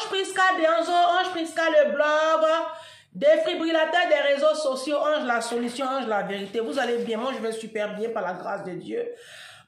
Ange Prisca Déanzo, Ange Prisca le blog, défibrillateur des réseaux sociaux, Ange la solution, Ange la vérité. Vous allez bien, moi je vais super bien par la grâce de Dieu.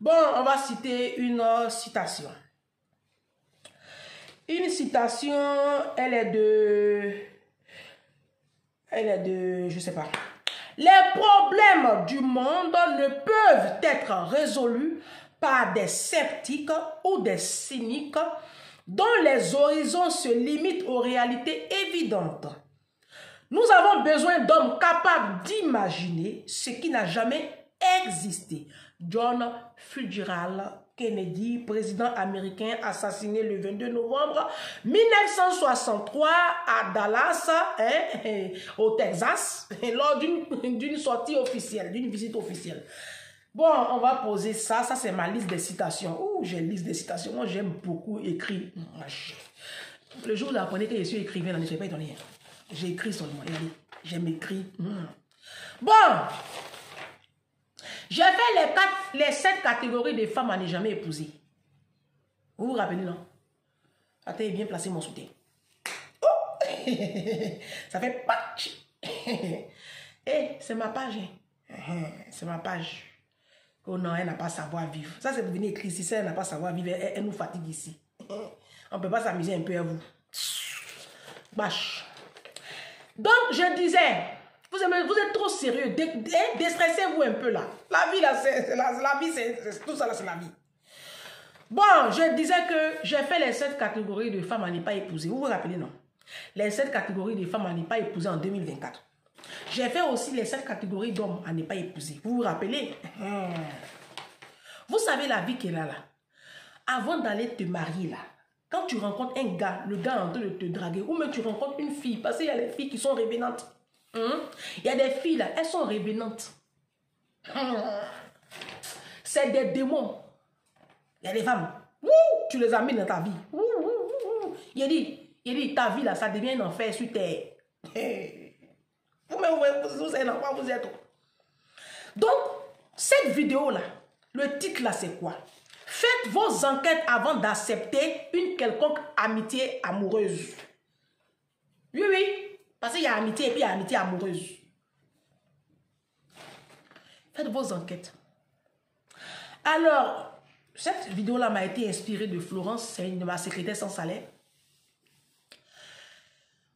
Bon, on va citer une citation. Une citation, elle est de, je sais pas. Les problèmes du monde ne peuvent être résolus par des sceptiques ou des cyniques dont les horizons se limitent aux réalités évidentes. Nous avons besoin d'hommes capables d'imaginer ce qui n'a jamais existé. John Fitzgerald Kennedy, président américain assassiné le 22 novembre 1963 à Dallas, au Texas, lors d'une sortie officielle, d'une visite officielle. Bon, on va poser ça. Ça, c'est ma liste des citations. Ouh, j'ai une liste des citations. Moi, j'aime beaucoup écrire. Le jour où vous apprenez que je suis écrivain, ne soyez pas étonné. J'ai écrit seulement. J'aime écrire. Bon. J'ai fait les 7 catégories de femmes à ne jamais épouser. Vous vous rappelez, non? Attendez, bien placer mon soutien. Oh! Ça fait patch. C'est ma page. C'est ma page. Oh non, elle n'a pas savoir vivre. Ça, c'est pour venir écrire ici. Elle n'a pas savoir vivre. Elle nous fatigue ici. On ne peut pas s'amuser un peu à vous. Bâche. Donc, je disais... Vous êtes trop sérieux. Déstressez-vous un peu là. La vie, là, la vie, c'est tout ça, là, c'est la vie. Bon, je disais que j'ai fait les 7 catégories de femmes à ne pas épouser. Vous vous rappelez, non? Les 7 catégories de femmes à ne pas épouser en 2024. J'ai fait aussi les 7 catégories d'hommes à ne pas épouser. Vous vous rappelez? Vous savez la vie qu'elle a là. Avant d'aller te marier là, quand tu rencontres un gars, le gars est en train de te draguer, ou même tu rencontres une fille, parce qu'il y a des filles qui sont revenantes. Il y a des filles là, elles sont revenantes. C'est des démons. Il y a des femmes. Tu les as mis dans ta vie. Il dit, ta vie là, ça devient un enfer sur terre. Vous-même, vous êtes un enfant, vous êtes. Donc, cette vidéo là, le titre là, c'est quoi? Faites vos enquêtes avant d'accepter une quelconque amitié amoureuse. Oui, oui. Parce qu'il y a amitié et puis il y a amitié amoureuse. Faites vos enquêtes. Alors, cette vidéo-là m'a été inspirée de Florence, c'est une de ma secrétaire sans salaire.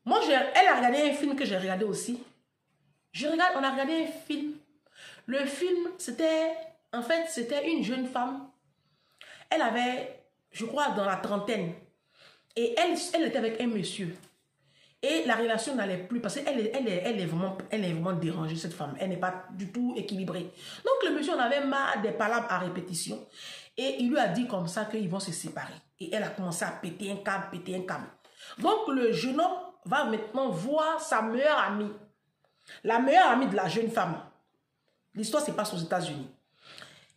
Moi, elle a regardé un film que j'ai regardé aussi. On a regardé un film. Le film, c'était, en fait, c'était une jeune femme. Elle avait, je crois, dans la trentaine. Et elle était avec un monsieur. Et la relation n'allait plus parce qu'elle est vraiment dérangée, cette femme. Elle n'est pas du tout équilibrée. Donc le monsieur en avait marre des palabres à répétition. Et il lui a dit comme ça qu'ils vont se séparer. Et elle a commencé à péter un câble, Donc le jeune homme va maintenant voir sa meilleure amie. La meilleure amie de la jeune femme. L'histoire se passe aux États-Unis.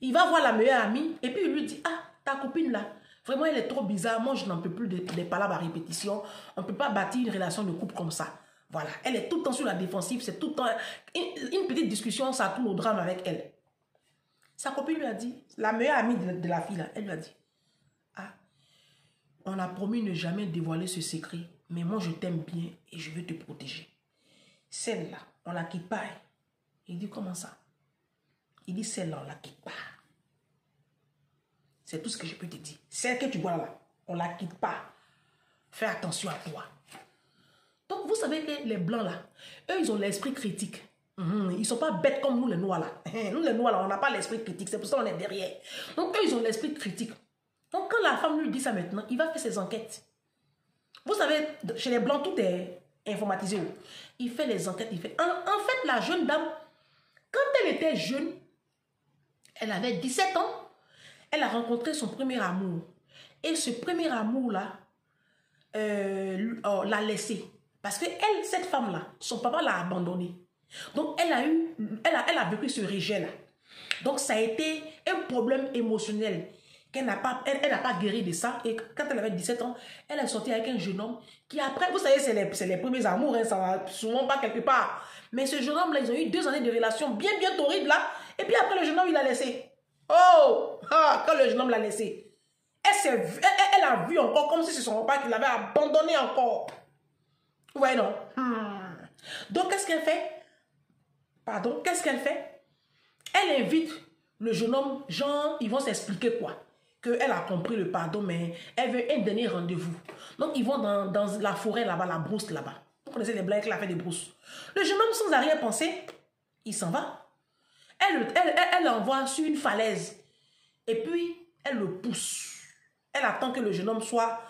Il va voir la meilleure amie et puis il lui dit, ah, ta copine là, vraiment, elle est trop bizarre. Moi, je n'en peux plus des palabres à répétition. On ne peut pas bâtir une relation de couple comme ça. Voilà. Elle est tout le temps sur la défensive. C'est tout le temps... Une petite discussion, ça tourne au drame avec elle. Sa copine lui a dit, la meilleure amie de la fille, là, elle lui a dit, ah, on a promis ne jamais dévoiler ce secret, mais moi, je t'aime bien et je veux te protéger. Celle-là, on ne la quitte pas. Il dit, comment ça? Il dit, celle-là, on ne la quitte pas. C'est tout ce que je peux te dire. Celle que tu vois là, on ne la quitte pas. Fais attention à toi. Donc, vous savez que les blancs là, eux, ils ont l'esprit critique. Ils ne sont pas bêtes comme nous les noirs là. Nous les noirs là, on n'a pas l'esprit critique. C'est pour ça qu'on est derrière. Donc, eux, ils ont l'esprit critique. Donc, quand la femme lui dit ça maintenant, il va faire ses enquêtes. Vous savez, chez les blancs, tout est informatisé. Il fait les enquêtes. En fait, la jeune dame, quand elle était jeune, elle avait 17 ans. Elle a rencontré son premier amour. Et ce premier amour-là l'a laissé. Parce que elle, cette femme-là, son papa l'a abandonnée. Donc, elle a vécu ce rejet-là. Donc, ça a été un problème émotionnel qu'elle n'a pas guéri de ça. Et quand elle avait 17 ans, elle est sortie avec un jeune homme qui après, vous savez, c'est les premiers amours, hein, ça va souvent pas quelque part. Mais ce jeune homme-là, ils ont eu 2 années de relation bien torride là. Et puis après, le jeune homme, il l'a laissé. Oh! Ah, quand le jeune homme l'a laissé, Elle a vu encore comme si c'est son papa qui l'avait abandonné encore. Vous voyez, non? Donc, qu'est-ce qu'elle fait? Pardon, qu'est-ce qu'elle fait? Elle invite le jeune homme, genre, ils vont s'expliquer quoi? Qu'elle a compris le pardon, mais elle veut un dernier rendez-vous. Donc, ils vont dans la forêt là-bas, la brousse là-bas. Vous connaissez les blagues, elle a fait des brousses. Le jeune homme, sans arrière-pensée, il s'en va. Elle l'envoie sur une falaise. Et puis, elle le pousse. Elle attend que le jeune homme soit...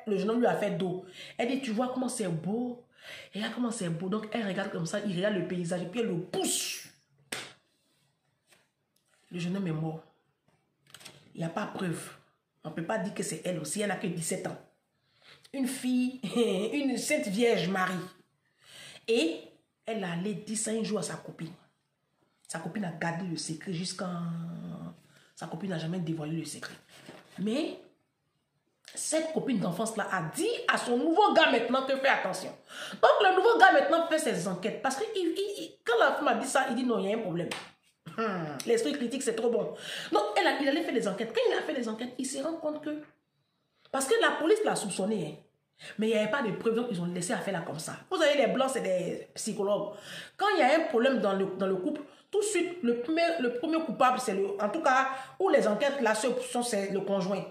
Le jeune homme lui a fait dos. Elle dit, tu vois comment c'est beau? Et regarde comment c'est beau. Donc, elle regarde comme ça, il regarde le paysage. Et puis, elle le pousse. Le jeune homme est mort. Il n'y a pas preuve. On ne peut pas dire que c'est elle aussi. Elle n'a que 17 ans. Une fille, une sainte vierge Marie. Et elle a allé dire ça un jour à sa copine. Sa copine a gardé le secret jusqu'à... Sa copine n'a jamais dévoilé le secret. Mais cette copine d'enfance-là a dit à son nouveau gars maintenant que fais attention. Donc le nouveau gars maintenant fait ses enquêtes. Parce que quand la femme a dit ça, il dit non, il y a un problème. L'esprit critique, c'est trop bon. Donc il allait faire des enquêtes. Quand il a fait des enquêtes, il s'est rendu compte que... Parce que la police l'a soupçonné. Hein. Mais il n'y avait pas de preuves, donc ils ont laissé affaire là comme ça. Vous savez, les blancs, c'est des psychologues. Quand il y a un problème dans le couple, tout de suite, le premier coupable, c'est en tout cas, où les enquêtes là sont, c'est le conjoint.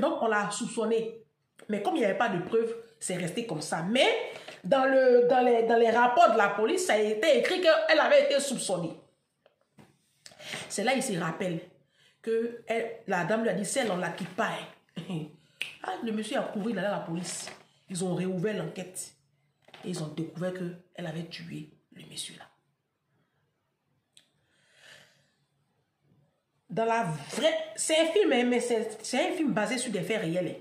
Donc, on l'a soupçonné. Mais comme il n'y avait pas de preuves, c'est resté comme ça. Mais dans les rapports de la police, ça a été écrit qu'elle avait été soupçonnée. C'est là il se rappelle que la dame lui a dit, celle, on ne la quitte pas. Hein. Ah, le monsieur a couru, il allait à la police. Ils ont réouvert l'enquête. Et ils ont découvert qu'elle avait tué le monsieur là. Dans la vraie... C'est un film, mais c'est un film basé sur des faits réels.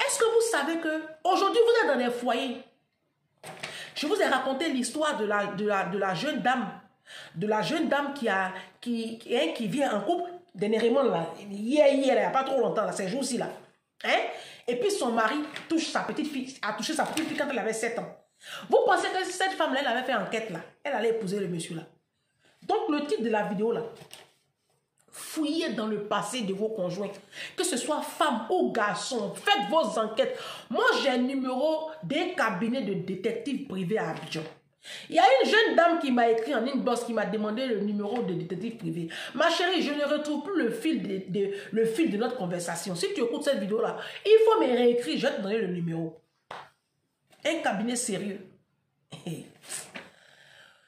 Est-ce que vous savez que aujourd'hui vous êtes dans des foyers? Je vous ai raconté l'histoire de la jeune dame. De la jeune dame qui vient en couple. Dernièrement, là, hier, il n'y a pas trop longtemps, là, ces jours-ci, là. Hein? Et puis son mari touche sa petite fille, a touché sa petite fille quand elle avait 7 ans. Vous pensez que cette femme-là, elle avait fait enquête, là. Elle allait épouser le monsieur, là. Donc, le titre de la vidéo, là, fouillez dans le passé de vos conjoints. Que ce soit femme ou garçon, faites vos enquêtes. Moi, j'ai un numéro d'un cabinet de détective privé à Abidjan. Il y a une jeune dame qui m'a écrit en inbox qui m'a demandé le numéro de détective privé. Ma chérie, je ne retrouve plus le fil de notre conversation. Si tu écoutes cette vidéo-là, il faut me réécrire, je vais te donner le numéro. Un cabinet sérieux.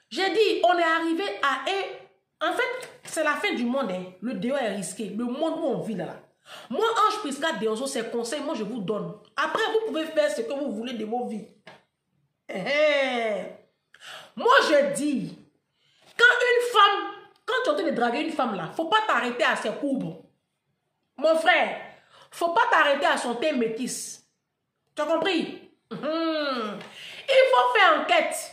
J'ai dit, on est arrivé à... En fait, c'est la fin du monde. Hein. Le dehors est risqué. Le monde où on vit là. Moi, Ange Prisca Deonzo, ces conseils, moi, je vous donne. Après, vous pouvez faire ce que vous voulez de vos vies. Moi, je dis, quand tu es en train de draguer une femme là, faut pas t'arrêter à ses courbes. Mon frère, faut pas t'arrêter à son teint métis. Tu as compris? Il faut faire enquête.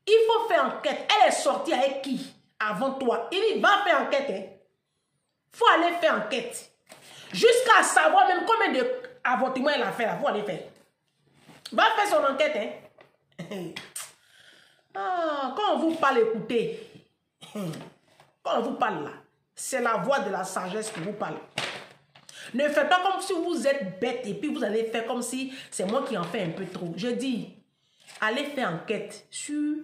Il faut faire enquête. Elle est sortie avec qui avant toi? Il dit, va faire enquête. Il faut aller faire enquête. Jusqu'à savoir même combien d'avortements elle a fait là. Il faut aller faire. Va faire son enquête. Quand on vous parle, écoutez. Quand on vous parle là, c'est la voix de la sagesse qui vous parle. Ne faites pas comme si vous êtes bête et puis vous allez faire comme si c'est moi qui en fais un peu trop. Je dis, allez faire enquête sur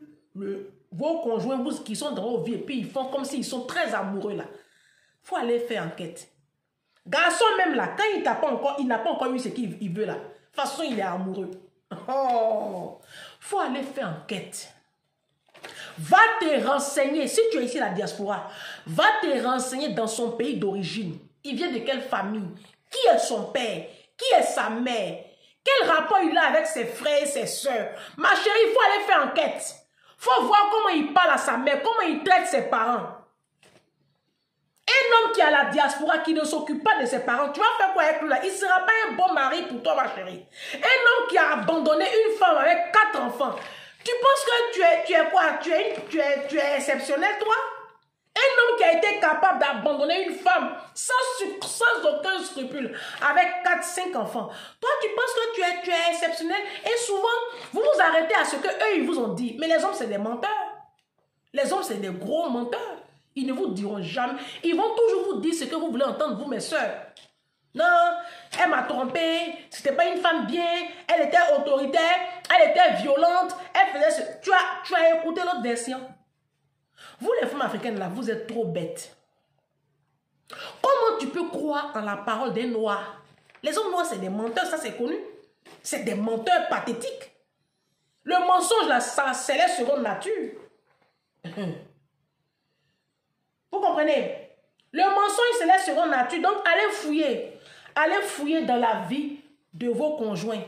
vos conjoints qui sont dans vos vies et puis ils font comme s'ils sont très amoureux là. Il faut aller faire enquête. Garçon même là, quand il n'a pas encore eu ce qu'il veut là, de toute façon il est amoureux. Faut aller faire enquête. Va te renseigner, si tu es ici à la diaspora, va te renseigner dans son pays d'origine. Il vient de quelle famille? Qui est son père? Qui est sa mère? Quel rapport il a avec ses frères et ses soeurs? Ma chérie, il faut aller faire enquête. Il faut voir comment il parle à sa mère, comment il traite ses parents. Un homme qui est à la diaspora, qui ne s'occupe pas de ses parents, tu vas faire quoi avec lui là? Il ne sera pas un bon mari pour toi, ma chérie. Un homme qui a abandonné une femme avec 4 enfants. Tu penses que tu es quoi? Tu es exceptionnel, toi? Un homme qui a été capable d'abandonner une femme sans aucun scrupule, avec 4-5 enfants. Toi, tu penses que tu es exceptionnel? Et souvent, vous vous arrêtez à ce qu'eux, ils vous ont dit. Mais les hommes, c'est des menteurs. Les hommes, c'est des gros menteurs. Ils ne vous diront jamais. Ils vont toujours vous dire ce que vous voulez entendre, vous, mes soeurs. Non, elle m'a trompé, c'était pas une femme bien, elle était autoritaire, elle était violente, elle faisait ce... Tu as écouté l'autre version. Vous, les femmes africaines, là, vous êtes trop bêtes. Comment tu peux croire en la parole des Noirs? Les hommes noirs, c'est des menteurs, ça c'est connu. C'est des menteurs pathétiques. Le mensonge, là, ça, c'est la seconde nature. Vous comprenez? Le mensonge, c'est la seconde nature. Donc, allez fouiller. Allez fouiller dans la vie de vos conjoints.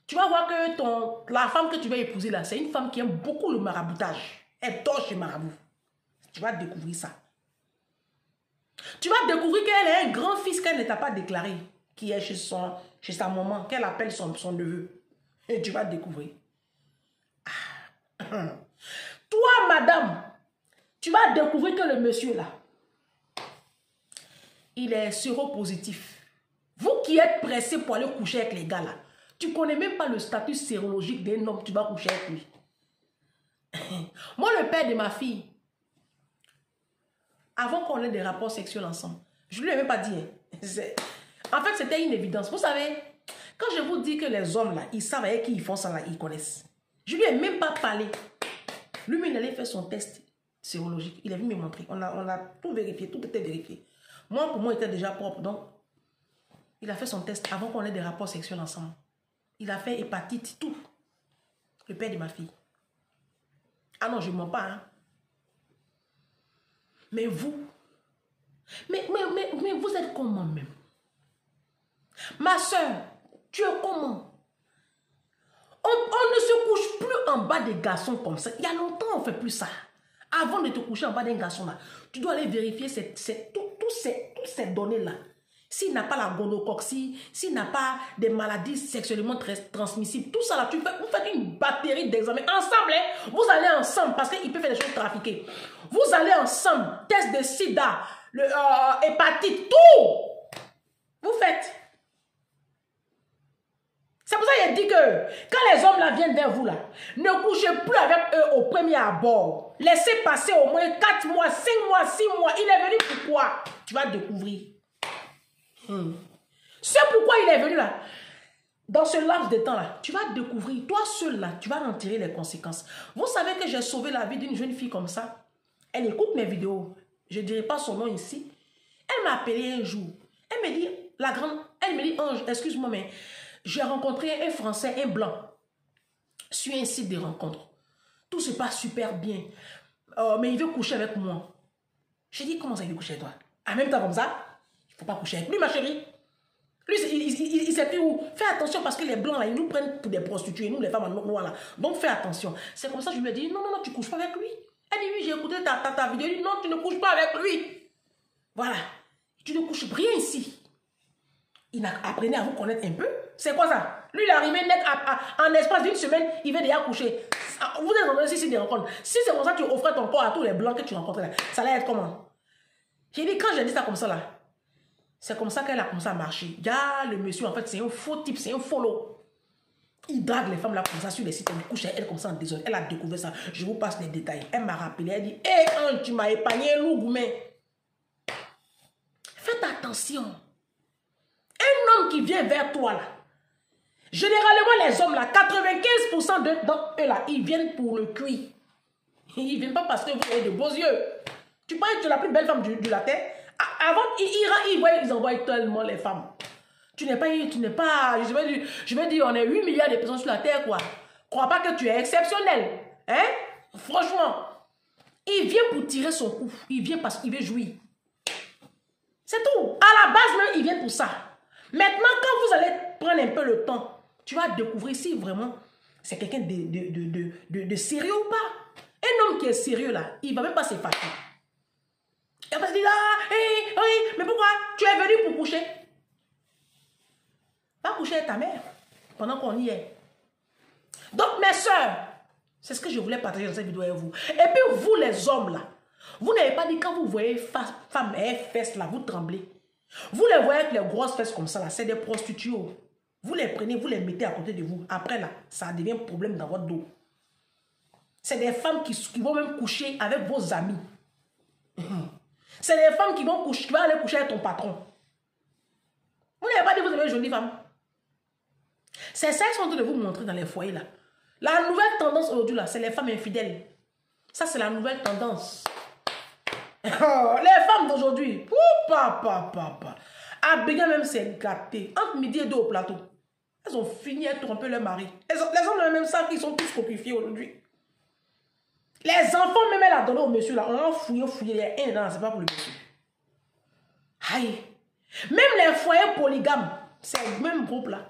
Tu vas voir que la femme que tu vas épouser là, c'est une femme qui aime beaucoup le maraboutage. Elle dort chez marabout. Tu vas découvrir ça. Tu vas découvrir qu'elle est un grand-fils qu'elle ne t'a pas déclaré, qui est chez sa maman, qu'elle appelle son neveu. Et tu vas découvrir. Toi, madame, tu vas découvrir que le monsieur là, il est séropositif. Vous qui êtes pressé pour aller coucher avec les gars là, tu ne connais même pas le statut sérologique d'un homme, tu vas coucher avec lui. Moi, le père de ma fille, avant qu'on ait des rapports sexuels ensemble, je ne lui ai même pas dit. En fait, c'était une évidence. Vous savez, quand je vous dis que les hommes là, ils savent avec qui ils font ça là, ils connaissent. Je ne lui ai même pas parlé. Lui, il allait faire son test sérologique. Il est venu me montrer. On a tout vérifié, tout était vérifié. Moi, pour moi, il était déjà propre. Donc, il a fait son test avant qu'on ait des rapports sexuels ensemble. Il a fait hépatite, tout. Le père de ma fille. Ah non, je ne mens pas. Hein. Mais vous, mais vous êtes comment même? Ma soeur, tu es comment? On ne se couche plus en bas des garçons comme ça. Il y a longtemps, on ne fait plus ça. Avant de te coucher en bas d'un garçon là, tu dois aller vérifier toutes ces données-là. S'il n'a pas la gonocoxie, s'il n'a pas des maladies sexuellement transmissibles, tout ça là, vous faites une batterie d'examens. Ensemble, hein, vous allez ensemble parce qu'il peut faire des choses trafiquées. Vous allez ensemble, test de sida, hépatite, tout. Vous faites. C'est pour ça qu'il dit que quand les hommes là viennent vers vous là, ne couchez plus avec eux au premier abord. Laissez passer au moins 4 mois, 5 mois, 6 mois. Il est venu pourquoi? Tu vas découvrir. C'est pourquoi il est venu là. Dans ce laps de temps là, tu vas découvrir. Toi seul là, tu vas en tirer les conséquences. Vous savez que j'ai sauvé la vie d'une jeune fille comme ça. Elle écoute mes vidéos. Je ne dirai pas son nom ici. Elle m'a appelé un jour. Elle me dit, elle me dit, Ange, excuse-moi, mais j'ai rencontré un Français, un Blanc, sur un site de rencontre. Tout se passe super bien. Mais il veut coucher avec moi. J'ai dit, comment ça il veut coucher avec toi? En même temps comme ça, il ne faut pas coucher avec lui, ma chérie. Lui, il sait plus où. Fais attention parce que les Blancs, là, ils nous prennent pour des prostituées, nous, les femmes noires, là. Donc, fais attention. C'est comme ça que je lui ai dit, non, tu ne couches pas avec lui. Elle dit, oui, j'ai écouté ta vidéo. Elle dit, non, tu ne couches pas avec lui. Voilà. Tu ne couches rien ici. Apprenez à vous connaître un peu. C'est quoi ça? Lui, il est arrivé net en espace d'une semaine, il veut déjà coucher. Vous êtes en train de des rencontres. Si c'est comme ça, tu offrais ton corps à tous les Blancs que tu rencontres là, ça allait être comment? J'ai dit, quand j'ai dit ça comme ça là, c'est comme ça qu'elle a commencé à marcher. Il y a le monsieur, en fait, c'est un faux type, c'est un follow. Il drague les femmes là comme ça sur les sites, elle couche elle comme ça en désordre. Elle a découvert ça. Je vous passe les détails. Elle m'a rappelé, elle dit, hé, hey, tu m'as épargné, loup, mais faites attention. Un homme qui vient vers toi là, généralement les hommes là, 95% d'entre eux là, ils viennent pour le cuir. Ils ne viennent pas parce que vous avez de beaux yeux. Tu penses que tu es la plus belle femme de la terre? Avant, ils envoient tellement les femmes. Tu n'es pas, je vais dire, on est 8 milliards de personnes sur la terre, quoi. Crois pas que tu es exceptionnel. Hein? Franchement, il vient pour tirer son coup. Il vient parce qu'il veut jouir. C'est tout. À la base, même, il vient pour ça. Maintenant, quand vous allez prendre un peu le temps, tu vas découvrir si vraiment c'est quelqu'un de sérieux ou pas. Un homme qui est sérieux, là, il ne va même pas s'effacer. Il va se dire, ah, oui, mais pourquoi tu es venu pour coucher? Va coucher avec ta mère pendant qu'on y est. Donc, mes soeurs, c'est ce que je voulais partager dans cette vidéo avec vous. Et puis, vous, les hommes, là, vous n'avez pas dit quand vous voyez femme et fesses, là, vous tremblez. Vous les voyez avec les grosses fesses comme ça, là, c'est des prostituées. Vous les prenez, vous les mettez à côté de vous. Après, là, ça devient un problème dans votre dos. C'est des femmes qui vont même coucher avec vos amis. C'est les femmes qui vont aller coucher avec ton patron. Vous n'avez pas dit que vous avez une jolie femme. C'est ça qu'ils sont en train de vous montrer dans les foyers là. La nouvelle tendance aujourd'hui là, c'est les femmes infidèles. Ça, c'est la nouvelle tendance. Oh, les femmes d'aujourd'hui, Abega même s'est gâtée. Entre midi et deux au plateau. Elles ont fini à tromper leur mari. Les hommes ont même ça qu'ils sont tous copifiés aujourd'hui. Les enfants, même elle a donné au monsieur là. On a fouillé. Il y a un an, c'est pas pour le monsieur. Aïe. Même les foyers polygames, c'est le même groupe là.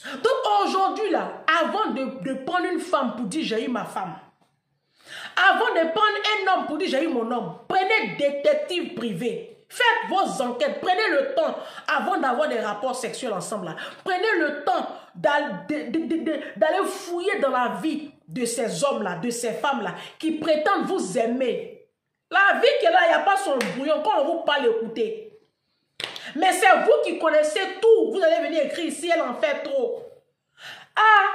Donc aujourd'hui là, avant de prendre une femme pour dire j'ai eu ma femme, avant de prendre un homme pour dire j'ai eu mon homme, prenez détective privé. Faites vos enquêtes, prenez le temps avant d'avoir des rapports sexuels ensemble là. Prenez le temps d'aller fouiller dans la vie de ces hommes-là, de ces femmes-là, qui prétendent vous aimer. La vie qu'elle a, il n'y a pas son brouillon, quand on vous parle, écoutez. Mais c'est vous qui connaissez tout. Vous allez venir écrire ici, elle en fait trop. Ah!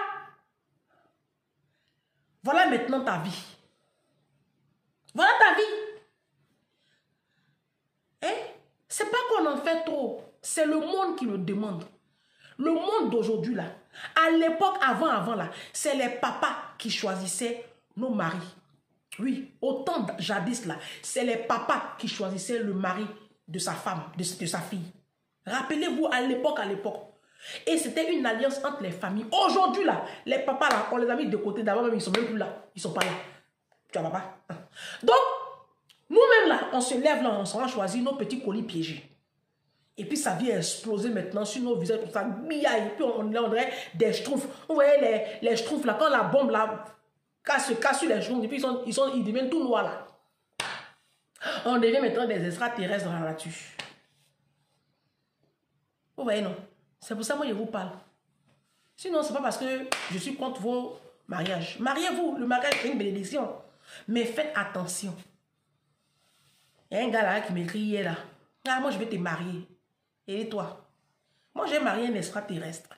Voilà maintenant ta vie. Voilà ta vie. Hein? C'est pas qu'on en fait trop. C'est le monde qui le demande. Le monde d'aujourd'hui, là, à l'époque, avant, là, c'est les papas qui choisissaient nos maris. Oui, autant jadis, là, c'est les papas qui choisissaient le mari de sa femme, de sa fille. Rappelez-vous, à l'époque. Et c'était une alliance entre les familles. Aujourd'hui, là, les papas, là, on les a mis de côté. D'abord, même, ils sont même plus là. Ils sont pas là. Tu vois, papa? Donc, nous-mêmes, là, on se lève, là, on s'en a choisi nos petits colis piégés. Et puis, ça vient exploser maintenant sur nos visages, comme ça, miaille. Et puis, on dirait des schtroumpfs. Vous voyez les schtroumpfs, là, quand la bombe, là, se casse sur les schtroumpfs, et puis, ils deviennent tout noirs, là. On devient maintenant des extraterrestres dans la nature. Vous voyez, non? C'est pour ça que moi, je vous parle. Sinon, c'est pas parce que je suis contre vos mariages. Mariez-vous. Le mariage, c'est une bénédiction. Mais faites attention. Il y a un gars là qui m'écrit hier, là. Ah, moi, je vais te marier. Et toi? Moi, j'ai marié un extraterrestre.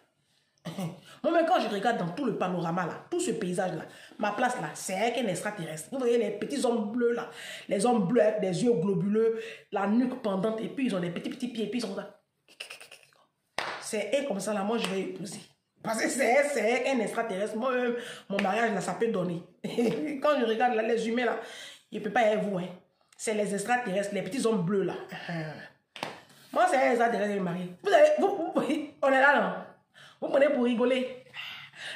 Moi, même quand je regarde dans tout le panorama, là, tout ce paysage-là, ma place, là, c'est avec un extraterrestre. Vous voyez les petits hommes bleus, là. Les hommes bleus avec des yeux globuleux, la nuque pendante, et puis ils ont des petits pieds, et puis ils sont là. C'est un comme ça, là, moi, je vais épouser. Parce que c'est un extraterrestre. Moi-même, mon mariage, là, ça peut donner. Quand je regarde là, les humains, là, il ne peut pas y avoir vous, hein. C'est les extraterrestres, les petits hommes bleus, là. Moi, c'est un extraterrestre marié. On est là, non? Vous prenez pour rigoler.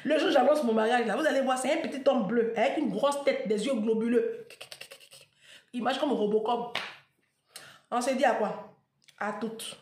Le jour où j'annonce mon mariage, là, vous allez voir, c'est un petit homme bleu, avec une grosse tête, des yeux globuleux. Il marche comme un Robocop. On s'est dit à quoi? À toutes.